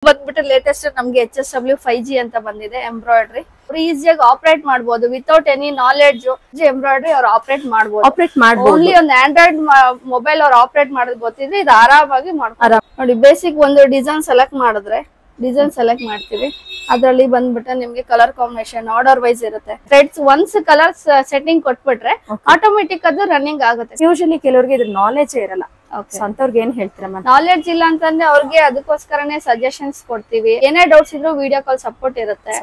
ಬಂದ್ಬಿಟ್ಟು ಲೇಟೆಸ್ಟ್ ನಮ್ಗೆ HSW 5G ಅಂತ ಬಂದಿದೆ ಎಂಬ್ರಾಯ್ಡ್ರಿ. ಈಸಿಯಾಗಿ ಆಪರೇಟ್ ಮಾಡಬಹುದು ವಿತೌಟ್ ಎನಿ ನಾಲೆಡ್ಜ್. ಎಂಬ್ರಾಯ್ಡ್ರಿ ಅವ್ರು ಆಪರೇಟ್ ಮಾಡಬಹುದು. ಓನ್ಲಿ ಒಂದು ಆಂಡ್ರಾಯ್ಡ್ ಮೊಬೈಲ್ ಅವ್ರು ಆಪರೇಟ್ ಮಾಡೋದು ಗೊತ್ತಿದ್ರೆ ಇದು ಆರಾಮಾಗಿ ಮಾಡ್ತಾರೆ. ನೋಡಿ ಬೇಸಿಕ್ ಒಂದು ಡಿಸೈನ್ ಸೆಲೆಕ್ಟ್ ಮಾಡಿದ್ರೆ ಡಿಸೈನ್ ಸೆಲೆಕ್ಟ್ ಮಾಡ್ತೀವಿ. ಅದರಲ್ಲಿ ಬಂದ್ಬಿಟ್ಟು ನಿಮ್ಗೆ ಕಲರ್ ಕಾಂಬಿನೇಷನ್ ಆರ್ಡರ್ ವೈಸ್ ಇರುತ್ತೆ. ಥ್ರೆಡ್ಸ್ ಒನ್ಸ್ ಕಲರ್ ಸೆಟ್ಟಿಂಗ್ ಕೊಟ್ಬಿಟ್ರೆ ಆಟೋಮೆಟಿಕ್ ಅದು ರನ್ನಿಂಗ್ ಆಗುತ್ತೆ. ಯೂಶಲಿ ಕೆಲವರಿಗೆ ಇದ್ರ ನಾಲೆಜ್ ಇರಲ್ಲ. ಅಂತವ್ರಿಗೆ ಏನ್ ಹೇಳ್ತೀರಾ? ನಾಲೆಡ್ಜ್ ಇಲ್ಲ ಅಂತಂದ್ರೆ ಅವ್ರಿಗೆ ಅದಕ್ಕೋಸ್ಕರನೇ ಸಜೆಷನ್ಸ್ ಕೊಡ್ತೀವಿ. ಏನೇ ಡೌಟ್ಸ್ ಇದ್ರು ವಿಡಿಯೋ ಕಾಲ್ ಸಪೋರ್ಟ್ ಇರುತ್ತೆ.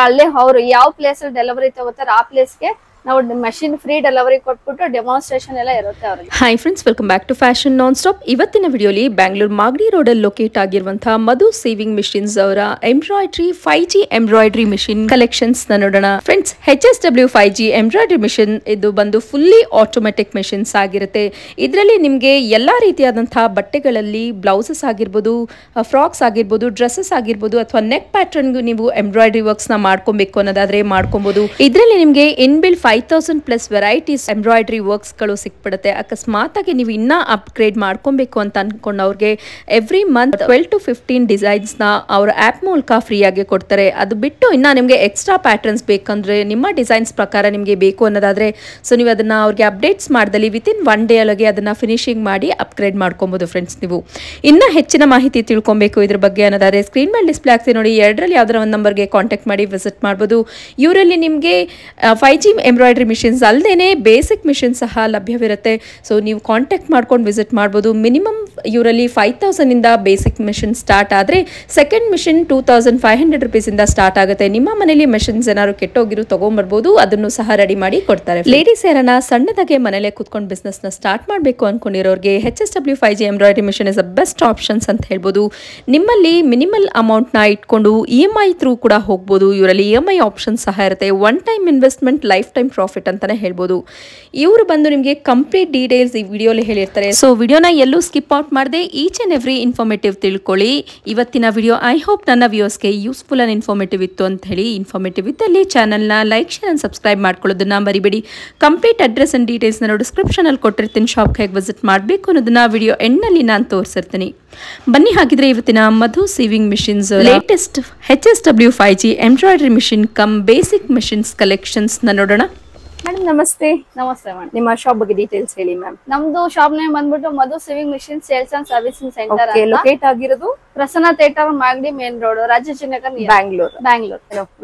ಅಲ್ಲಿ ಅವ್ರು ಯಾವ ಪ್ಲೇಸ್ ಅಲ್ಲಿ ಡೆಲಿವರಿ ತಗೋತಾರೆ ಆ ಪ್ಲೇಸ್ಗೆ ನಾವು ಮಷಿನ್ ಫ್ರೀ ಡೆಲಿವರಿ ಕೊಟ್ಬಿಟ್ಟು ಡೆಮಾನ್ಸ್ಟ್ರೇಷನ್ ಎಲ್ಲ ಇರುತ್ತೆ ಅವರಿಗೆ. Hi friends, welcome back to fashion non stop. ಇವತ್ತಿನ ವಿಡಿಯೋಲಿ ಬ್ಯಾಂಗ್ಳೂರ್ ಮಾಗಡಿ ರೋಡ್ ಅಲ್ಲಿ ಲೊಕೇಟ್ ಆಗಿರುವಂತಹ ಮಧು ಸೇವಿಂಗ್ ಮಿಷಿನ್ಸ್ ಅವರ embroidery 5G embroidery machine collections ನೋಡೋಣ. Friends, HSW 5G embroidery machine ಇದು ಬಂದು ಫುಲ್ಲಿ ಆಟೋಮೆಟಿಕ್ ಮಿಷಿನ್ಸ್ ಆಗಿರುತ್ತೆ. ಇದರಲ್ಲಿ ನಿಮಗೆ ಎಲ್ಲಾ ರೀತಿಯಾದಂತಹ ಬಟ್ಟೆಗಳಲ್ಲಿ ಬ್ಲೌಸಸ್ ಆಗಿರ್ಬೋದು, ಫ್ರಾಕ್ಸ್ ಆಗಿರ್ಬೋದು, ಡ್ರೆಸ್ಸಸ್ ಆಗಿರ್ಬೋದು ಅಥವಾ ನೆಕ್ ಪ್ಯಾಟರ್ನ್ ನೀವು ಎಂಬ್ರಾಯ್ಡ್ರಿ ವರ್ಕ್ಸ್ ನ ಮಾಡ್ಕೊಬೇಕು ಅನ್ನೋದಾದ್ರೆ ಮಾಡ್ಕೊಬಹುದು. ಇದರಲ್ಲಿ ನಿಮಗೆ inbuilt 5000 plus varieties embroidery works ಗಳು ಸಿಕ್ಬಿಡುತ್ತೆ. ಅಕಸ್ಮಾತ್ ಆಗಿ ನೀವು ಇನ್ನ ಅಪ್ಗ್ರೇಡ್ ಮಾಡ್ಕೊಬೇಕು ಅಂತ ಅನ್ಕೊಂಡವ್ರಿಗೆ ಎವ್ರಿ ಮಂತ್ 12 to 15 ಡಿಸೈನ್ಸ್ ನ ಅವರ ಆಪ್ ಮೂಲಕ ಫ್ರೀ ಆಗಿ ಕೊಡ್ತಾರೆ. ಅದು ಬಿಟ್ಟು ಇನ್ನ ನಿಮಗೆ ಎಕ್ಸ್ಟ್ರಾ ಪ್ಯಾಟರ್ನ್ಸ್ ಬೇಕಂದ್ರೆ ನಿಮ್ಮ ಡಿಸೈನ್ಸ್ ಪ್ರಕಾರ ನಿಮಗೆ ಬೇಕು ಅನ್ನೋದಾದ್ರೆ ಸೊ ನೀವು ಅದನ್ನ ಅವ್ರಿಗೆ ಅಪ್ಡೇಟ್ಸ್ ಮಾಡ್ದಲ್ಲಿ ವಿತಿನ್ 1 ಡೇ ಒಳಗೆ ಅದನ್ನ ಫಿನಿಶಿಂಗ್ ಮಾಡಿ ಅಪ್ಗ್ರೇಡ್ ಮಾಡ್ಕೊಬಹುದು. ಫ್ರೆಂಡ್ಸ್, ನೀವು ಇನ್ನ ಹೆಚ್ಚಿನ ಮಾಹಿತಿ ತಿಳ್ಕೊಬೇಕು ಇದ್ರ ಬಗ್ಗೆ ಅನ್ನೋದಾದ್ರೆ ಸ್ಕ್ರೀನ್ ಮೇಲೆ ಡಿಸ್ಪ್ಲೇ ಆಗ್ತಿದೆ ನೋಡಿ, ಎರಡರಲ್ಲಿ ಯಾವ್ದಾರ ಒಂದು ನಂಬರ್ಗೆ ಕಾಂಟ್ಯಾಕ್ಟ್ ಮಾಡಿ ವಿಸಿಟ್ ಮಾಡಬಹುದು. ಇವರಲ್ಲಿ ನಿಮಗೆ 5G ಎಂಬ್ರಾಯ್ಡ್ರಿ ಮಿಷಿನ್ಸ್ ಅಲ್ಲದೇನೆ ಬೇಸಿಕ್ ಮಿಷಿನ್ ಸಹ ಲಭ್ಯವಿರುತ್ತೆ. ಸೊ ನೀವು ಕಾಂಟ್ಯಾಕ್ಟ್ ಮಾಡ್ಕೊಂಡು ವಿಸಿಟ್ ಮಾಡ್ಬೋದು. ಮಿನಿಮಮ್ ಇವರಲ್ಲಿ 5000 ಇಂದ ಬೇಸಿಕ್ ಮಿಷಿನ್ ಸ್ಟಾರ್ಟ್ ಆದ್ರೆ ಸೆಕೆಂಡ್ ಮಿಷಿನ್ 2500 ರುಪೀಸ್ ಇಂದ ಸ್ಟಾರ್ಟ್ ಆಗುತ್ತೆ. ನಿಮ್ಮ ಮನೇಲಿ ಮಿಷಿನ್ಸ್ ಏನಾದ್ರು ಕೆಟ್ಟೋಗಿರು ತಗೊಂಡ್ಬರ್ಬೋದು, ಅದನ್ನು ಸಹ ರೆಡಿ ಮಾಡಿ ಕೊಡ್ತಾರೆ. ಲೇಡೀಸ್ ಯಾರನ್ನ ಸಣ್ಣದಾಗೆ ಮನೇಲೆ ಕೂತ್ಕೊಂಡು ಬಿಸ್ನೆಸ್ ನ ಸ್ಟಾರ್ಟ್ ಮಾಡಬೇಕು ಅನ್ಕೊಂಡಿರೋರಿಗೆ HSW 5G embroidery machine is the best options ಅಂತ ಹೇಳ್ಬೋದು. ನಿಮ್ಮಲ್ಲಿ ಮಿನಿಮಲ್ ಅಮೌಂಟ್ ನ ಇಟ್ಕೊಂಡು EMI ಥ್ರೂ ಕೂಡ ಹೋಗ್ಬೋದು. ಇವರಲ್ಲಿ EMI ಆಪ್ಷನ್ ಸಹ ಇರುತ್ತೆ. One time investment, life time profit ಅಂತಾನೆ ಹೇಳ್ಬೋದು. ಇವರು ಬಂದು ನಿಮಗೆ ಕಂಪ್ಲೀಟ್ ಡೀಟೇಲ್ಸ್ ಈ ವಿಡಿಯೋಲಿ ಹೇಳಿರ್ತಾರೆ. ಸೊ ವಿಡಿಯೋನ ಎಲ್ಲೂ ಸ್ಕಿಪ್ ಔಟ್ ಮಾಡದೆ ಈಚ್ ಅಂಡ್ ಎವ್ರಿ ಇನ್ಫಾರ್ಮೇಟಿವ್ ತಿಳ್ಕೊಳ್ಳಿ. ಇವತ್ತಿನ ವಿಡಿಯೋ ಐ ಹೋಪ್ ನನ್ನ ವ್ಯೂಸ್ಗೆ ಯೂಸ್ಫುಲ್ ಅಂಡ್ ಇನ್ಫಾರ್ಮೇಟಿವ್ ಇತ್ತು ಅಂತ ಹೇಳಿ. ಇನ್ಫಾರ್ಮೇಟಿವ್ ಇದ್ದಲ್ಲಿ ಚಾನಲ್ನ ಲೈಕ್, ಶೇರ್ ಅಂಡ್ ಸಬ್ಸ್ಕ್ರೈಬ್ ಮಾಡ್ಕೊಳ್ಳೋದನ್ನ ಮರಿಬೇಡಿ. ಕಂಪ್ಲೀಟ್ ಅಡ್ರೆಸ್ ಅಂಡ್ ಡೀಟೇಲ್ಸ್ ನಾನು ಡಿಸ್ಕ್ರಿಪ್ಷನ್ ಅಲ್ಲಿ ಕೊಟ್ಟಿರ್ತೀನಿ. ಶಾಪ್ಗೆ ಹೇಗೆ ವಿಸಿಟ್ ಮಾಡಬೇಕು ಅನ್ನೋದನ್ನ ವಿಡಿಯೋ ಎಂಡ್ನಲ್ಲಿ ನಾನು ತೋರಿಸಿರ್ತೀನಿ. ಬನ್ನಿ ಹಾಗಿದ್ರೆ ಇವತ್ತಿನ Madhu sewing machines latest HSW 5G embroidery machine come basic machines collections ನೋಡೋಣ. ಮೇಡಮ್ ನಮಸ್ತೆ. ನಮಸ್ತೆ ಮೇಡಮ್. ನಿಮ್ಮ ಶಾಪ್ ಬಗ್ಗೆ ಡೀಟೇಲ್ಸ್ ಹೇಳಿ ಮ್ಯಾಮ್. ನಮ್ದು ಶಾಪ್ ನೇಮ್ ಬಂದ್ಬಿಟ್ಟು Madhu sewing machine sales and servicing centre. Locate ಆಗಿರೋದು Prasanna theatre, Magadi main road, Rajajinagar, Bangalore.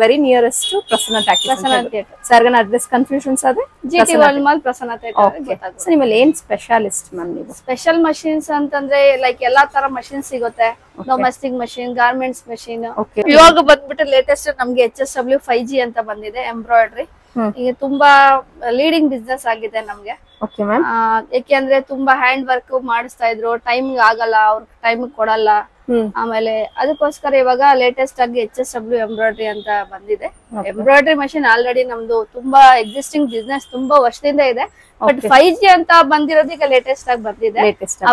Very nearest to Prasanna theatre. ಸರ್ಗನ ಅಡ್ರೆಸ್ ಕನ್ಫ್ಯೂಷನ್ಸ್ ಆದ್ರೆ GT world mall Prasanna theatre. So ನಿಮ್ಮಲ್ಲಿ ಏನ್ ಸ್ಪೆಷಾಲಿಸ್ಟ್ ಮ್ಯಾಮ್ ನೀವು? ಸ್ಪೆಷಲ್ ಮಷಿನ್ಸ್ ಅಂತಂದ್ರೆ ಲೈಕ್ ಎಲ್ಲಾ ತರ ಮಷಿನ್ ಸಿಗುತ್ತೆ. Domestic machine, garments machine. ಇವಾಗ ಬಂದ್ಬಿಟ್ಟು ಲೇಟೆಸ್ಟ್ ನಮ್ಗೆ HSW 5G ಅಂತ ಬಂದಿದೆ ಎಂಬ್ರಾಯ್ಡ್ರಿ. ಈಗ ತುಂಬಾ ಲೀಡಿಂಗ್ ಬಿಸ್ನೆಸ್ ಆಗಿದೆ ನಮ್ಗೆ. ಯಾಕೆಂದ್ರೆ ತುಂಬಾ ಹ್ಯಾಂಡ್ ವರ್ಕ್ ಮಾಡಿಸ್ತಾ ಇದ್ರು, ಟೈಮ್ ಆಗಲ್ಲ, ಅವ್ರ ಟೈಮ್ ಕೊಡಲ್ಲ. ಆಮೇಲೆ ಅದಕ್ಕೋಸ್ಕರ ಇವಾಗ ಲೇಟೆಸ್ಟ್ ಆಗಿ HSW ಎಂಬ್ರಾಯ್ಡ್ರಿ ಅಂತ ಬಂದಿದೆ. ಎಂಬ್ರಾಯ್ಡ್ರಿ ಮಷಿನ್ ಆಲ್ರೆಡಿ ನಮ್ದು ತುಂಬಾ ಎಕ್ಸಿಸ್ಟಿಂಗ್ ಬಿಸ್ನೆಸ್ ತುಂಬಾ ವರ್ಷದಿಂದ ಇದೆ. ಬಟ್ 5G ಅಂತ ಬಂದಿರೋದು ಈಗ ಲೇಟೆಸ್ಟ್ ಆಗಿ ಬಂದಿದೆ.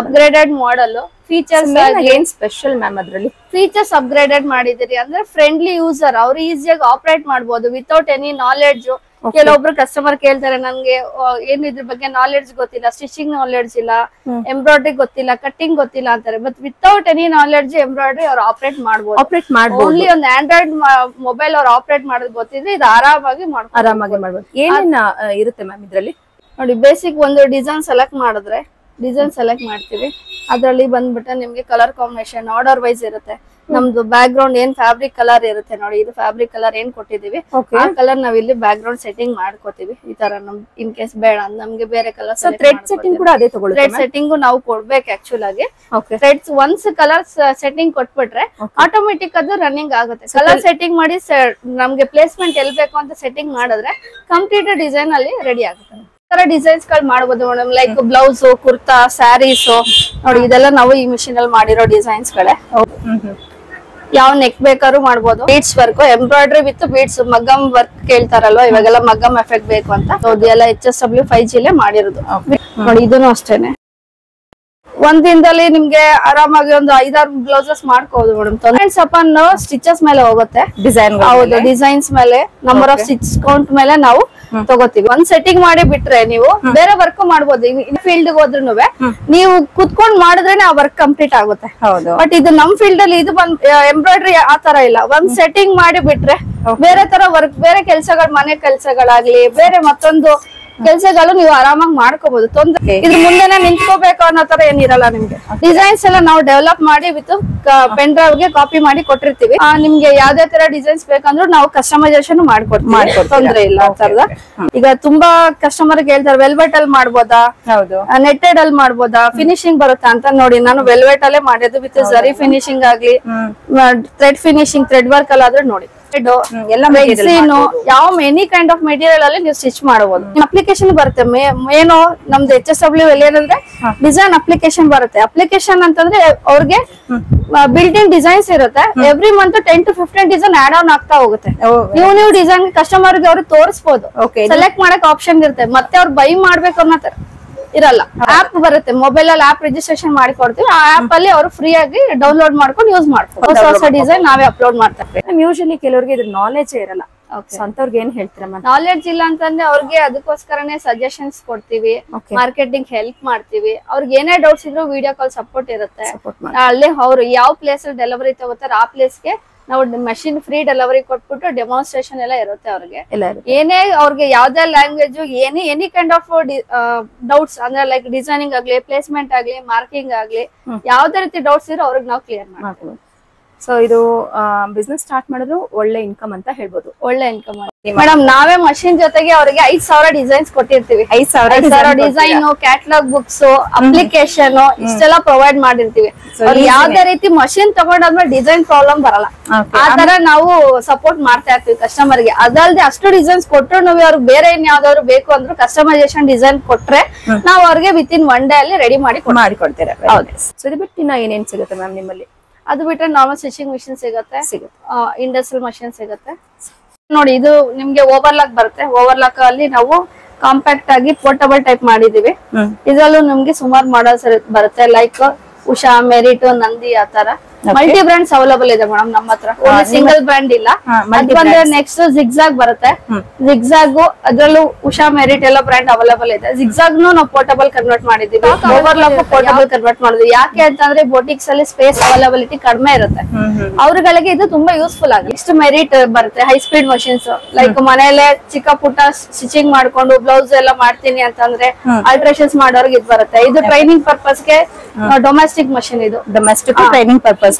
Upgraded model. ಫೀಚರ್ಸ್ ಏನ್ ಸ್ಪೆಷಲ್ ಮ್ಯಾಮ್? ಅದ್ರಲ್ಲಿ ಫೀಚರ್ಸ್ ಅಪ್ಗ್ರೇಡೆಡ್ ಮಾಡಿದಿರಿ ಅಂದ್ರೆ ಫ್ರೆಂಡ್ಲಿ ಯೂಸರ್ ಅವ್ರು ಈಸಿಯಾಗಿ ಆಪರೇಟ್ ಮಾಡಬಹುದು ವಿತೌಟ್ ಎನಿ ನಾಲೆಡ್ಜ್. ಕೆಲವೊಬ್ರು ಕಸ್ಟಮರ್ ಕೇಳ್ತಾರೆ, ನನ್ಗೆ ಏನು ಇದ್ರ ಬಗ್ಗೆ ನಾಲೆಡ್ಜ್ ಗೊತ್ತಿಲ್ಲ, ಸ್ಟಿಚಿಂಗ್ ನಾಲೆಡ್ಜ್ ಇಲ್ಲ, ಎಂಬ್ರಾಯ್ಡ್ರಿ ಗೊತ್ತಿಲ್ಲ, ಕಟ್ಟಿಂಗ್ ಗೊತ್ತಿಲ್ಲ ಅಂತಾರೆ. But without any knowledge embroidery ಅವ್ರು ಆಪರೇಟ್ ಮಾಡಬಹುದು. ಓನ್ಲಿ ಒಂದು ಆಂಡ್ರಾಯ್ಡ್ ಮೊಬೈಲ್ ಅವ್ರು ಆಪರೇಟ್ ಮಾಡೋದು ಗೊತ್ತಿದ್ರೆ ಇದು ಆರಾಮಾಗಿ ಮಾಡಬಹುದು. ಏನೇನ್ ಇರುತ್ತೆ ಮ್ಯಾಮ್ ಇದ್ರಲ್ಲಿ? ನೋಡಿ ಬೇಸಿಕ್ ಒಂದು ಡಿಸೈನ್ ಸೆಲೆಕ್ಟ್ ಮಾಡಿದ್ರೆ ಡಿಸೈನ್ ಸೆಲೆಕ್ಟ್ ಮಾಡ್ತೀವಿ. ಅದರಲ್ಲಿ ಬಂದ್ಬಿಟ್ಟು ನಿಮ್ಗೆ ಕಲರ್ ಕಾಂಬಿನೇಷನ್ ಆರ್ಡರ್ ವೈಸ್ ಇರುತ್ತೆ. ನಮ್ದು ಬ್ಯಾಕ್ ಗ್ರೌಂಡ್ ಏನ್ ಫ್ಯಾಬ್ರಿಕ್ ಕಲರ್ ಇರುತ್ತೆ ನೋಡಿ, ಇದು ಫ್ಯಾಬ್ರಿಕ್ ಕಲರ್ ಏನ್ ಕೊಟ್ಟಿದೀವಿ ಆ ಕಲರ್ ನಾವ್ ಇಲ್ಲಿ ಬ್ಯಾಕ್ ಗ್ರೌಂಡ್ ಸೆಟ್ಟಿಂಗ್ ಮಾಡ್ಕೋತೀವಿ. ಈ ತರ ನಮ್ ಇನ್ ಕೇಸ್ ಬೇಡ ನಮ್ಗೆ ಬೇರೆ ಕಲರ್ ಥ್ರೆಡ್ ಸೆಟ್ಟಿಂಗ್ ಕೂಡ ಅದೇ ತಗೊಳ್ಳಿ. ಥ್ರೆಡ್ ಸೆಟ್ಟಿಂಗ್ ನಾವು ಕೊಡ್ಬೇಕು ಆಕ್ಚುಲ್ ಆಗಿ. ಥ್ರೆಡ್ಸ್ ಒನ್ಸ್ ಕಲರ್ ಸೆಟ್ಟಿಂಗ್ ಕೊಟ್ಬಿಟ್ರೆ ಆಟೋಮೆಟಿಕ್ ಅದು ರನ್ನಿಂಗ್ ಆಗುತ್ತೆ. ಕಲರ್ ಸೆಟ್ಟಿಂಗ್ ಮಾಡಿ ನಮ್ಗೆ ಪ್ಲೇಸ್ಮೆಂಟ್ ಎಲ್ ಬೇಕು ಅಂತ ಸೆಟ್ಟಿಂಗ್ ಮಾಡಿದ್ರೆ ಕಂಪ್ಲೀಟ್ ಡಿಸೈನ್ ಅಲ್ಲಿ ರೆಡಿ ಆಗುತ್ತೆ. ಡಿಸೈನ್ಸ್ ಗಳು ಮಾಡಬಹುದು madam. Like blouse, kurta, sarees ನೋಡಿ, ಇದೆಲ್ಲ ನಾವು ಈ ಮಿಷಿನ್ ಅಲ್ಲಿ ಮಾಡಿರೋ ಡಿಸೈನ್ಸ್ ಗಳೇ. ಯಾವ ನೆಕ್ ಬೇಕಾದ್ರೂ ಮಾಡಬಹುದು. Beads work, embroidery with beads, maggam work ಕೇಳ್ತಾರಲ್ವಾ, ಇವಾಗೆಲ್ಲ ಮಗ್ಗಮ್ ಎಫೆಕ್ಟ್ ಬೇಕು ಅಂತ ಇದೆಲ್ಲ HSW 5G ಲೇ ಮಾಡಿರೋದು ನೋಡಿ. ಇದನ್ನು ಅಷ್ಟೇನೆ ಒಂದ್ ದಿನದಲ್ಲಿ ನಿಮ್ಗೆ ಆರಾಮಾಗಿ ಒಂದು 5-6 ಬ್ಲೌಸಸ್ ಮಾಡ್ಕೋಬಹುದು ಮೇಡಮ್. ಡಿಪೆಂಡ್ಸ್ ಅಪಾನ್ ಸ್ಟಿಚಸ್ ಮೇಲೆ ಹೋಗುತ್ತೆ, ಡಿಸೈನ್. ಹೌದು, ಡಿಸೈನ್ಸ್ ಮೇಲೆ, ನಂಬರ್ ಆಫ್ ಸ್ಟಿಚ್ ಕೌಂಟ್ ಮೇಲೆ ನಾವು ತಗೋತೀವಿ. ಒಂದ್ ಸೆಟ್ಟಿಂಗ್ ಮಾಡಿ ಬಿಟ್ರೆ ನೀವು ಬೇರೆ ವರ್ಕ್ ಮಾಡ್ಬೋದು. ಫೀಲ್ಡ್ ಹೋದ್ರು ನೀವು ಕುತ್ಕೊಂಡ್ ಮಾಡಿದ್ರೇನೆ ಆ ವರ್ಕ್ ಕಂಪ್ಲೀಟ್ ಆಗುತ್ತೆ. ಬಟ್ ಇದು ನಮ್ ಫೀಲ್ಡ್ ಅಲ್ಲಿ ಇದು ಬಂದ್ ಎಂಬ್ರಾಯ್ಡ್ರಿ ಆ ತರ ಇಲ್ಲ. ಒಂದ್ ಸೆಟ್ಟಿಂಗ್ ಮಾಡಿ ಬಿಟ್ರೆ ಬೇರೆ ತರ ವರ್ಕ್, ಬೇರೆ ಕೆಲ್ಸಗಳು, ಮನೆ ಕೆಲ್ಸಗಳಾಗ್ಲಿ, ಬೇರೆ ಮತ್ತೊಂದು ಕೆಲ್ಸಗಳು ನೀವು ಆರಾಮಾಗಿ ಮಾಡ್ಕೋಬಹುದು. ತೊಂದ್ರೆ ಇದ್ರ ಮುಂದೆನೆ ನಿಂತ್ಕೋಬೇಕು ಅನ್ನೋ ತರ ಏನಿರಲ್ಲ. ನಿಮ್ಗೆ ಡಿಸೈನ್ಸ್ ಎಲ್ಲ ನಾವು ಡೆವಲಪ್ ಮಾಡಿ ವಿತ್ ಪೆನ್ ಡ್ರೈವ್ ಗೆ ಕಾಪಿ ಮಾಡಿ ಕೊಟ್ಟಿರ್ತೀವಿ. ನಿಮ್ಗೆ ಯಾವ್ದೇ ತರ ಡಿಸೈನ್ಸ್ ಬೇಕಂದ್ರೂ ನಾವು ಕಸ್ಟಮೈಸೇಷನ್ ಮಾಡ್ಕೊಡ್ತೀವಿ, ತೊಂದ್ರೆ ಇಲ್ಲ ಆ ತರದ. ಈಗ ತುಂಬಾ ಕಸ್ಟಮರ್ ಹೇಳ್ತಾರೆ ವೆಲ್ವೆಟ್ ಅಲ್ಲಿ ಮಾಡ್ಬೋದಾ, ನೆಟ್ಟೆಡ್ ಅಲ್ಲಿ ಮಾಡ್ಬೋದಾ, ಫಿನಿಶಿಂಗ್ ಬರುತ್ತಾ ಅಂತ. ನೋಡಿ, ನಾನು ವೆಲ್ವೆಟ್ ಅಲ್ಲೇ ಮಾಡಿದ್ದು ವಿತ್ ಜರಿ ಫಿನಿಶಿಂಗ್ ಆಗ್ಲಿ, ಥ್ರೆಡ್ ಫಿನಿಶಿಂಗ್, ಥ್ರೆಡ್ ವರ್ಕ್ ಅಲ್ಲಿ ಆದ್ರೆ ನೋಡಿ ಯಾವ ಎನಿ ಕೈಂಡ್ ಆಫ್ ಮೆಟೀರಿಯಲ್ ಅಲ್ಲಿ ನೀವು ಸ್ಟಿಚ್ ಮಾಡಬಹುದು. ಅಪ್ಲಿಕೇಶನ್ ಬರುತ್ತೆ. ಮೇನು ನಮ್ದು HSW ಅಲ್ಲಿ ಏನಂದ್ರೆ ಡಿಸೈನ್ ಅಪ್ಲಿಕೇಶನ್ ಬರುತ್ತೆ. ಅಪ್ಲಿಕೇಶನ್ ಅಂತಂದ್ರೆ ಅವ್ರಿಗೆ ಬಿಲ್ಡಿಂಗ್ ಡಿಸೈನ್ಸ್ ಇರುತ್ತೆ. Every month 10 to 15 design add on ಆಗ್ತಾ ಹೋಗುತ್ತೆ. ನೀವು ಡಿಸೈನ್ ಕಸ್ಟಮರ್ ಗೆ ಅವ್ರಿಗೆ ತೋರಿಸಬಹುದು, ಸೆಲೆಕ್ಟ್ ಮಾಡಕ್ ಆಪ್ಷನ್ ಇರುತ್ತೆ. ಮತ್ತೆ ಅವ್ರು ಬೈ ಮಾಡ್ಬೇಕು ಅನ್ನೋ ತರ ಇರಲ್ಲ. ಆಪ್ ಬರುತ್ತೆ, ಮೊಬೈಲ್ ಅಲ್ಲಿ ಆಪ್ ರಿಜಿಸ್ಟ್ರೇಷನ್ ಮಾಡಿ ಕೊಡ್ತೀವಿ. ಆ ಆಪ್ ಅಲ್ಲಿ ಅವರು ಫ್ರೀ ಆಗಿ ಡೌನ್ಲೋಡ್ ಮಾಡ್ಕೊಂಡು ಯೂಸ್ ಮಾಡ್ತಾರೆ. ಹೊಸ ಡಿಸೈನ್ ನಾವೇ ಅಪ್ಲೋಡ್ ಮಾಡ್ತಾರೆ. ಯೂಶಲಿ ಕೆಲವರಿಗೆ ಇದ್ರ ನಾಲೆಜ್ ಇರಲ್ಲ, ಅಂತವ್ರಿಗೆ ಏನ್ ಹೇಳ್ತೀರಾ? ನಾಲೆಡ್ಜ್ ಇಲ್ಲ ಅಂತಂದ್ರೆ ಅವ್ರಿಗೆ ಅದಕ್ಕೋಸ್ಕರನೇ ಸಜೆಷನ್ಸ್ ಕೊಡ್ತೀವಿ, ಮಾರ್ಕೆಟಿಂಗ್ ಹೆಲ್ಪ್ ಮಾಡ್ತೀವಿ. ಅವ್ರಿಗೆ ಏನೇ ಡೌಟ್ಸ್ ಇದ್ರು ವಿಡಿಯೋ ಕಾಲ್ ಸಪೋರ್ಟ್ ಇರುತ್ತೆ. ಅಲ್ಲಿ ಅವ್ರು ಯಾವ ಪ್ಲೇಸ್ ಅಲ್ಲಿ ಡೆಲಿವರಿ ತಗೋತಾರೆ ಆ ಪ್ಲೇಸ್ಗೆ ನಾವು ಮಷಿನ್ ಫ್ರೀ ಡೆಲಿವರಿ ಕೊಟ್ಬಿಟ್ಟು ಡೆಮಾನ್ಸ್ಟ್ರೇಷನ್ ಎಲ್ಲ ಇರುತ್ತೆ. ಅವ್ರಿಗೆ ಏನೇ ಅವ್ರಿಗೆ ಯಾವ್ದೇ language, any kind of doubts ಅಂದ್ರೆ ಲೈಕ್ ಡಿಸೈನಿಂಗ್ ಆಗ್ಲಿ, ಪ್ಲೇಸ್ಮೆಂಟ್ ಆಗ್ಲಿ, ಮಾರ್ಕಿಂಗ್ ಆಗ್ಲಿ, ಯಾವ್ದೇ ರೀತಿ ಡೌಟ್ಸ್ ಇರೋ ಅವ್ರಿಗೆ ನಾವು ಕ್ಲಿಯರ್ ಮಾಡ್ತೀವಿ. ಸೊ ಇದು ಬಿಸ್ನೆಸ್ ಸ್ಟಾರ್ಟ್ ಮಾಡಿದ್ರು ಒಳ್ಳೆ ಇನ್ಕಮ್ ಅಂತ ಹೇಳ್ಬೋದು. ಒಳ್ಳೆ ಇನ್ಕಮ್ ಮೇಡಮ್. ನಾವೇ ಮಷಿನ್ ಜೊತೆಗೆ ಅವ್ರಿಗೆ 5,000 ಡಿಸೈನ್ಸ್ ಕೊಟ್ಟಿರ್ತೀವಿ. 5,000 ಡಿಸೈನ್, ಕ್ಯಾಟಲಾಗ್ ಬುಕ್ಸ್, ಅಪ್ಲಿಕೇಶನ್ ಇಷ್ಟೆಲ್ಲ ಪ್ರೊವೈಡ್ ಮಾಡಿರ್ತೀವಿ. ಯಾವ್ದೇ ರೀತಿ ಮಷಿನ್ ತಗೊಂಡಾದ್ಮೇಲೆ ಡಿಸೈನ್ ಪ್ರಾಬ್ಲಮ್ ಬರಲ್ಲ. ಆ ತರ ನಾವು ಸಪೋರ್ಟ್ ಮಾಡ್ತಾ ಇರ್ತೀವಿ ಕಸ್ಟಮರ್ ಗೆ. ಅದಲ್ದೆ ಅಷ್ಟು ಡಿಸೈನ್ಸ್ ಕೊಟ್ಟರು ನಾವು ಅವ್ರಿಗೆ ಬೇರೆ ಇನ್ಯಾವ್ದಾದ್ರು ಬೇಕು ಅಂದ್ರೂ ಕಸ್ಟಮೈಸೇಷನ್ ಡಿಸೈನ್ ಕೊಟ್ರೆ ನಾವು ಅವ್ರಿಗೆ ವಿತಿನ್ 1 ಡೇ ಅಲ್ಲಿ ರೆಡಿ ಮಾಡಿ ಕೊಡ್ತೀರಾ? ಸೊ ಇದು ಬಿಟ್ಟು ಇನ್ನ ಏನೇನ್ ಸಿಗುತ್ತೆ ಮ್ಯಾಮ್ ನಿಮ್ಮಲ್ಲಿ? ಅದು ಬಿಟ್ರೆ ನಾರ್ಮಲ್ ಸ್ಟಿಚಿಂಗ್ ಮಿಷಿನ್ ಸಿಗುತ್ತೆ, ಇಂಡಸ್ಟ್ರಿಯಲ್ ಮಷಿನ್ ಸಿಗುತ್ತೆ. ನೋಡಿ, ಇದು ನಿಮ್ಗೆ ಓವರ್ಲಾಕ್ ಬರುತ್ತೆ. ಓವರ್ಲಾಕ್ ಅಲ್ಲಿ ನಾವು ಕಾಂಪ್ಯಾಕ್ಟ್ ಆಗಿ ಪೋರ್ಟಬಲ್ ಟೈಪ್ ಮಾಡಿದೀವಿ. ಇದ್ರಲ್ಲೂ ನಿಮ್ಗೆ ಸುಮಾರು ಮಾಡಲ್ಸ್ ಬರುತ್ತೆ, ಲೈಕ್ ಉಷಾ, ಮೆರಿಟ್, ನಂದಿ, ಆತರ ಮಲ್ಟಿ ಬ್ರಾಂಡ್ಸ್ ಅವೈಲೇಬಲ್ ಇದೆ ಮೇಡಮ್ ನಮ್ಮ ಹತ್ರ. ಸಿಂಗಲ್ ಬ್ರಾಂಡ್ ಇಲ್ಲ. ಬಂದ್ರೆ ನೆಕ್ಸ್ಟ್ ಜಿಗ್ಜಾಗ್ ಬರುತ್ತೆ. ಜಿಗ್ಜಾಗ್ ಅದ್ರಲ್ಲೂ ಉಷಾ, ಮೆರಿಟ್ ಎಲ್ಲ ಬ್ರಾಂಡ್ ಅವೈಲೇಬಲ್ ಇದೆ. ಜಿಗ್ಜಾಗ್ ನಾವು ಪೋರ್ಟಬಲ್ ಕನ್ವರ್ಟ್ ಮಾಡಿದೀವಿ, ಓವರ್ಲಾಕ್ ಪೋರ್ಟಬಲ್ ಕನ್ವರ್ಟ್ ಮಾಡಿದ್ವಿ. ಯಾಕೆ ಅಂತಂದ್ರೆ ಬೋಟಿಕ್ಸ್ ಅಲ್ಲಿ ಸ್ಪೇಸ್ ಅವೈಲಬಿಲಿಟಿ ಕಡಿಮೆ ಇರುತ್ತೆ, ಅವ್ರಗಳಿಗೆ ಇದು ತುಂಬಾ ಯೂಸ್ಫುಲ್ ಆಗಿ. ನೆಕ್ಸ್ಟ್ ಮೆರಿಟ್ ಬರುತ್ತೆ, ಹೈ ಸ್ಪೀಡ್ ಮಷಿನ್ಸ್. ಲೈಕ್ ಮನೆಯಲ್ಲೇ ಚಿಕ್ಕ ಪುಟ್ಟ ಸ್ಟಿಚಿಂಗ್ ಮಾಡ್ಕೊಂಡು ಬ್ಲೌಸ್ ಎಲ್ಲ ಮಾಡ್ತೀನಿ ಅಂತಂದ್ರೆ ಆಲ್ಟ್ರೇಷನ್ಸ್ ಮಾಡೋರ್ಗೆ ಇದು ಬರುತ್ತೆ. ಇದು ಟ್ರೈನಿಂಗ್ ಪರ್ಪಸ್ಗೆ ಡೊಮೆಸ್ಟಿಕ್ ಮಷಿನ್. ಇದು ಡೊಮೆಸ್ಟಿಕ್ ಟ್ರೈನಿಂಗ್ ಪರ್ಪಸ್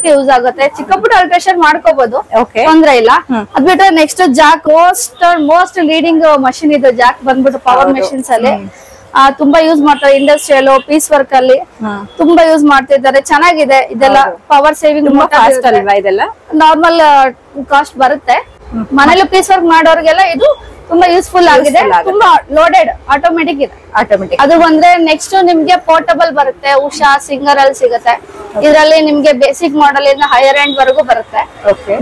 ಗೆ ಯೂಸ್ ಆಗುತ್ತೆ. ಚಿಕ್ಕ ಪುಟ್ಟ ಆಲ್ಟ್ರೇಷನ್ ಮಾಡ್ಕೋಬಹುದು, ತೊಂದ್ರೆ ಇಲ್ಲ. ಅದ್ ಬಿಟ್ರೆ next Jack, most leading machine ಇದು. ಜಾಕ್ ಬಂದ್ಬಿಟ್ಟು ಪವರ್ ಮೆಷಿನ್ಸ್ ಅಲ್ಲಿ ತುಂಬಾ ಯೂಸ್ ಮಾಡ್ತಾರೆ. ಇಂಡಸ್ಟ್ರಿಯಲ್, ಪೀಸ್ ವರ್ಕ್ ಅಲ್ಲಿ ತುಂಬಾ ಯೂಸ್ ಮಾಡ್ತಿದ್ದಾರೆ. ಚೆನ್ನಾಗಿದೆ ಇದೆಲ್ಲ. ಪವರ್ ಸೇವಿಂಗ್, ನಾರ್ಮಲ್ ಕಾಸ್ಟ್ ಬರುತ್ತೆ. ಮನೇಲಿ ಪೀಸ್ ವರ್ಕ್ ಮಾಡೋರ್ಗೆಲ್ಲ ಇದು ತುಂಬಾ ಯೂಸ್ಫುಲ್ ಆಗಿದೆ. ತುಂಬಾ ಲೋಡೆಡ್ ಆಟೋಮೆಟಿಕ್ ಇದೆ. ಅದು ಬಂದ್ರೆ ನೆಕ್ಸ್ಟ್ ನಿಮ್ಗೆ ಪೋರ್ಟಬಲ್ ಬರುತ್ತೆ. ಉಷಾ, ಸಿಂಗರ್ ಅಲ್ಲಿ ಸಿಗುತ್ತೆ. ಇದರಲ್ಲಿ ನಿಮ್ಗೆ ಬೇಸಿಕ್ ಮಾಡೆಲ್ ಇಂದ ಹೈಯರ್ ಎಂಡ್ ವರೆಗೂ ಬರುತ್ತೆ.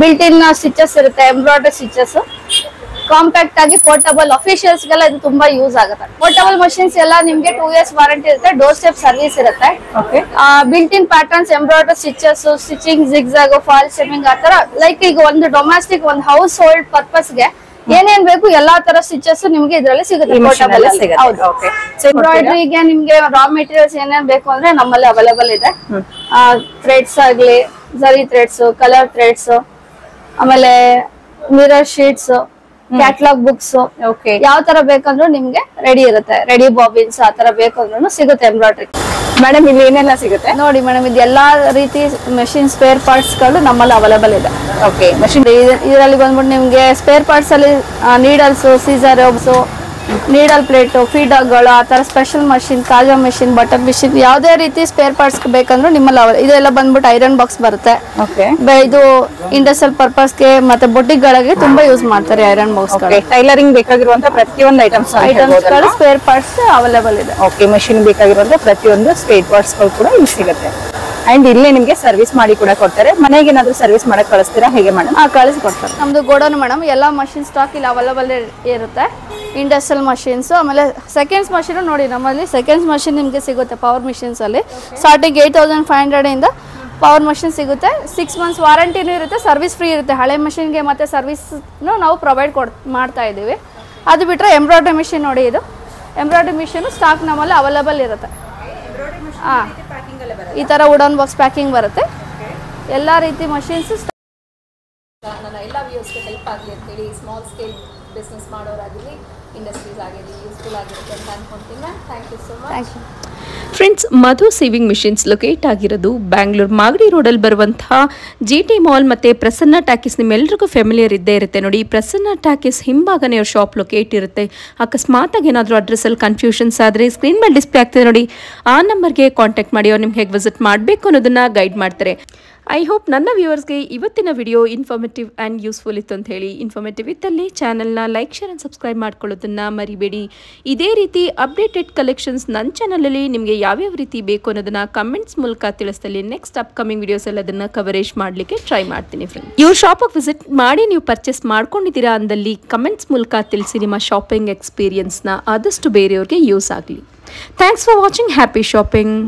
ಬಿಲ್ಟ್ ಇನ್ ಸ್ಟಿಚಸ್ ಇರುತ್ತೆ, ಎಂಬ್ರಾಯ್ಡರಿ ಸ್ಟಿಚಸ್. ಕಾಂಪ್ಯಾಕ್ಟ್ ಆಗಿ ಪೋರ್ಟಬಲ್, ಅಫಿಷಿಯಲ್ಸ್ ಗೆಲ್ಲ ಇದು ತುಂಬಾ ಯೂಸ್ ಆಗುತ್ತೆ. ಪೋರ್ಟಬಲ್ ಮಷಿನ್ಸ್ ಎಲ್ಲ ನಿಮ್ಗೆ 2 years ವಾರಂಟಿ ಇರುತ್ತೆ. ಡೋರ್ ಸ್ಟೆಪ್ ಸರ್ವಿಸ್ ಇರುತ್ತೆ. Built in patterns, embroidery stitches, stitching, zigzag, fall seaming, ಆತರ. ಲೈಕ್ ಈಗ ಒಂದು ಡೊಮೆಸ್ಟಿಕ್, ಒಂದು ಹೌಸ್ ಹೋಲ್ಡ್ ಪರ್ಪಸ್ ಗೆ ಏನೇನ್ ಬೇಕು ಎಲ್ಲಾ ತರ ಸ್ಟಿಚಸ್ ನಿಮ್ಗೆ ಇದ್ರಲ್ಲಿ ಸಿಗುತ್ತೆ. ಎಂಬ್ರಾಯ್ಡ್ರಿಗೆ ನಿಮ್ಗೆ ರಾ ಮೆಟೀರಿಯಲ್ಸ್ ಏನೇನ್ ಬೇಕು ಅಂದ್ರೆ ನಮ್ಮಲ್ಲಿ ಅವೈಲೇಬಲ್ ಇದೆ. ಥ್ರೆಡ್ಸ್ ಆಗ್ಲಿ, ಜರಿ ಥ್ರೆಡ್ಸ್, ಕಲರ್ ಥ್ರೆಡ್ಸ್, ಆಮೇಲೆ ಮಿರರ್ ಶೀಟ್ಸ್, ಕ್ಯಾಟಲಾಗ್ ಬುಕ್ಸ್, ಯಾವ ತರ ಬೇಕಂದ್ರೂ ನಿಮ್ಗೆ ರೆಡಿ ಇರುತ್ತೆ. ರೆಡಿ ಬಾಬಿನ್ಸ್ ಆತರ ಬೇಕಂದ್ರೂ ಸಿಗುತ್ತೆ. ಎಂಬ್ರಾಯ್ಡ್ರಿ ಮೇಡಮ್ ಇಲ್ಲಿ ಏನೆಲ್ಲ ಸಿಗುತ್ತೆ ನೋಡಿ ಮೇಡಮ್. ಇದು ಎಲ್ಲಾ ರೀತಿ ಮೆಷಿನ್ ಸ್ಪೇರ್ ಪಾರ್ಟ್ಸ್ ಗಳು ನಮ್ಮಲ್ಲಿ ಅವೈಲೇಬಲ್ ಇದೆ. ಮಷಿನ್ ಇದರಲ್ಲಿ ಬಂದ್ಬಿಟ್ಟು ನಿಮ್ಗೆ ಸ್ಪೇರ್ ಪಾರ್ಟ್ಸ್ ಅಲ್ಲಿ ನೀಡಲ್ಸ್, ಸೀಸರ್, ನೀಡಲ್ ಪ್ಲೇಟ್, ಫೀಡರ್ಗಳು, ಆತರ ಸ್ಪೆಷಲ್ ಮಷಿನ್, ಕಾಜಾ ಮಷಿನ್, ಬಟನ್ ಮಷಿನ್, ಯಾವ್ದೇ ರೀತಿ ಸ್ಪೇರ್ ಪಾರ್ಟ್ಸ್ ಬೇಕಂದ್ರೆ ನಿಮ್ಮಲ್ಲಿ ಇದೆಲ್ಲ ಬಂದ್ಬಿಟ್ಟು ಐರನ್ ಬಾಕ್ಸ್ ಬರುತ್ತೆ. ಇದು ಇಂಡಸ್ಟ್ರಿಯಲ್ ಪರ್ಪಸ್ ಗೆ ಮತ್ತೆ ಬೊಟಿಕ್ ಗಳಿಗೆ ತುಂಬಾ ಯೂಸ್ ಮಾಡ್ತಾರೆ ಐರನ್ ಬಾಕ್ಸ್. ಟೈಲರಿಂಗ್ ಬೇಕಾಗಿರುವಂತ ಪ್ರತಿಯೊಂದು ಐಟಮ್ಸ್ ಗಳು ಸ್ಪೇರ್ ಪಾರ್ಟ್ಸ್ ಅವೈಲೇಬಲ್ ಇದೆ. ಮಷಿನ್ ಬೇಕಾಗಿರುವಂತ ಪ್ರತಿಯೊಂದು ಸ್ಪೇರ್ ಪಾರ್ಟ್ಸ್ ಗಳು ಕೂಡ ಇಲ್ಲಿ ಸಿಗುತ್ತೆ. ಅಂಡ್ ಇಲ್ಲೇ ನಿಮ್ಗೆ ಸರ್ವಿಸ್ ಮಾಡಿ ಕೂಡ ಕೊಡ್ತಾರೆ. ಮನೆಗೆ ಏನಾದ್ರು ಸರ್ವಿಸ್ ಮಾಡಕ್ ಕಳಿಸ್ತೀರಾ ಹೇಗೆ ಮೇಡಮ್? ಕಳಿಸ್ಕೊಡ್ತಾರೆ. ನಮ್ದು ಗೋಡೌನ್ ಮೇಡಮ್, ಎಲ್ಲ ಮಷಿನ್ ಸ್ಟಾಕ್ ಇಲ್ಲಿ ಅವೈಲೇಬಲ್ ಇರುತ್ತೆ. ಇಂಡಸ್ಟ್ರಿಯಲ್ ಮಷಿನ್ಸ್, ಆಮೇಲೆ ಸೆಕೆಂಡ್ಸ್ ಮಷಿನ್ ನೋಡಿ, ನಮ್ಮಲ್ಲಿ ಸೆಕೆಂಡ್ಸ್ ಮಷಿನ್ ನಿಮಗೆ ಸಿಗುತ್ತೆ. ಪವರ್ ಮಿಷಿನ್ಸ್ ಅಲ್ಲಿ ಸ್ಟಾರ್ಟಿಂಗ್ 8500 ಇಂದ ಪವರ್ ಮಷಿನ್ ಸಿಗುತ್ತೆ. 6 months ವಾರಂಟಿನೂ ಇರುತ್ತೆ, ಸರ್ವಿಸ್ ಫ್ರೀ ಇರುತ್ತೆ. ಹಳೆ ಮಷಿನ್ಗೆ ಮತ್ತೆ ಸರ್ವಿಸ್ನು ನಾವು ಪ್ರೊವೈಡ್ ಮಾಡ್ತಾ ಇದ್ದೀವಿ. ಅದು ಬಿಟ್ಟರೆ ಎಂಬ್ರಾಯ್ಡ್ರಿ ಮಿಷಿನ್ ನೋಡಿ, ಇದು ಎಂಬ್ರಾಯ್ಡ್ರಿ ಮಿಷಿನ್ ಸ್ಟಾಕ್ ನಮ್ಮಲ್ಲಿ ಅವೈಲೇಬಲ್ ಇರುತ್ತೆ. ಈ ಥರ ವುಡನ್ ಬಾಕ್ಸ್ ಪ್ಯಾಕಿಂಗ್ ಬರುತ್ತೆ. ಎಲ್ಲ ರೀತಿ ಮಷಿನ್ಸ್ ನನ್ನ ಎಲ್ಲ ವ್ಯೂಸ್ಗೆ ಹೆಲ್ಪ್ ಆಗಲಿ ಅಂತೇಳಿ ಸ್ಮಾಲ್ ಸ್ಕೇಲ್ ಬಿಸ್ನೆಸ್ ಮಾಡೋರಾಗಲಿ ಇಂಡಸ್ಟ್ರೀಸ್ ಆಗಿರಲಿ ಯೂಸ್ಫುಲ್ ಆಗಿರುತ್ತೆ ಅಂತ ಅನ್ಕೊಂತೀನಿ ma'am. Thank you so much. Friends, Madhu sewing machines locate ಆಗಿರೋದು ಬ್ಯಾಂಗ್ಳೂರ್ ಮಾಗಡಿ ರೋಡಲ್ಲಿ ಬರುವಂತಹ GT ಮಾಲ್ ಮತ್ತು ಪ್ರಸನ್ನ ಟ್ಯಾಕಿಸ್. ನಿಮ್ಮೆಲ್ಲರಿಗೂ ಫೆಮಿಲಿಯರ್ ಇದ್ದೇ ಇರುತ್ತೆ ನೋಡಿ. ಪ್ರಸನ್ನ ಟ್ಯಾಕಿಸ್ ಹಿಂಭಾಗನೇ ಅವ್ರ ಶಾಪ್ ಲೊಕೇಟ್ ಇರುತ್ತೆ. ಅಕಸ್ಮಾತಾಗಿ ಏನಾದರೂ ಅಡ್ರೆಸ್ಸಲ್ಲಿ ಕನ್ಫ್ಯೂಷನ್ಸ್ ಆದರೆ ಸ್ಕ್ರೀನ್ ಮೇಲೆ ಡಿಸ್ಪ್ಲೇ ಆಗ್ತದೆ ನೋಡಿ, ಆ ನಂಬರ್ಗೆ ಕಾಂಟ್ಯಾಕ್ಟ್ ಮಾಡಿ. ಅವ್ರು ನಿಮ್ಗೆ ಹೇಗೆ ವಿಸಿಟ್ ಮಾಡಬೇಕು ಅನ್ನೋದನ್ನು ಗೈಡ್ ಮಾಡ್ತಾರೆ. ಐ ಹೋಪ್ ನನ್ನ ವ್ಯೂವರ್ಸ್ಗೆ ಇವತ್ತಿನ ವಿಡಿಯೋ ಇನ್ಫಾರ್ಮೇಟಿವ್ ಆ್ಯಂಡ್ ಯೂಸ್ಫುಲ್ ಇತ್ತು ಅಂತ ಹೇಳಿ. ಇನ್ಫಾರ್ಮೇಟಿವ್ ಇದ್ದಲ್ಲಿ ಚಾನಲ್ನ ಲೈಕ್, ಶೇರ್ ಆ್ಯಂಡ್ ಸಬ್ಸ್ಕ್ರೈಬ್ ಮಾಡ್ಕೊಳ್ಳೋದನ್ನು ಮರಿಬೇಡಿ. ಇದೇ ರೀತಿ ಅಪ್ಡೇಟೆಡ್ ಕಲೆಕ್ಷನ್ಸ್ ನನ್ನ ಚಾನಲಲ್ಲಿ ನಿಮಗೆ ಯಾವ್ಯಾವ ರೀತಿ ಬೇಕು ಅನ್ನೋದನ್ನು ಕಮೆಂಟ್ಸ್ ಮೂಲಕ ತಿಳಿಸ್ದಲ್ಲಿ ನೆಕ್ಸ್ಟ್ ಅಪ್ಕಮಿಂಗ್ ವೀಡಿಯೋಸಲ್ಲಿ ಅದನ್ನು ಕವರೇಜ್ ಮಾಡಲಿಕ್ಕೆ ಟ್ರೈ ಮಾಡ್ತೀನಿ ಫ್ರೆಂಡ್. ಇವ್ರ ಶಾಪಿಗೆ ವಿಸಿಟ್ ಮಾಡಿ ನೀವು ಪರ್ಚೇಸ್ ಮಾಡ್ಕೊಂಡಿದ್ದೀರಾ ಅಂದಲ್ಲಿ ಕಮೆಂಟ್ಸ್ ಮೂಲಕ ತಿಳಿಸಿ ನಿಮ್ಮ ಶಾಪಿಂಗ್ ಎಕ್ಸ್ಪೀರಿಯನ್ಸ್ನ. ಆದಷ್ಟು ಬೇರೆಯವ್ರಿಗೆ ಯೂಸ್ ಆಗಲಿ. Thanks for watching. Happy shopping.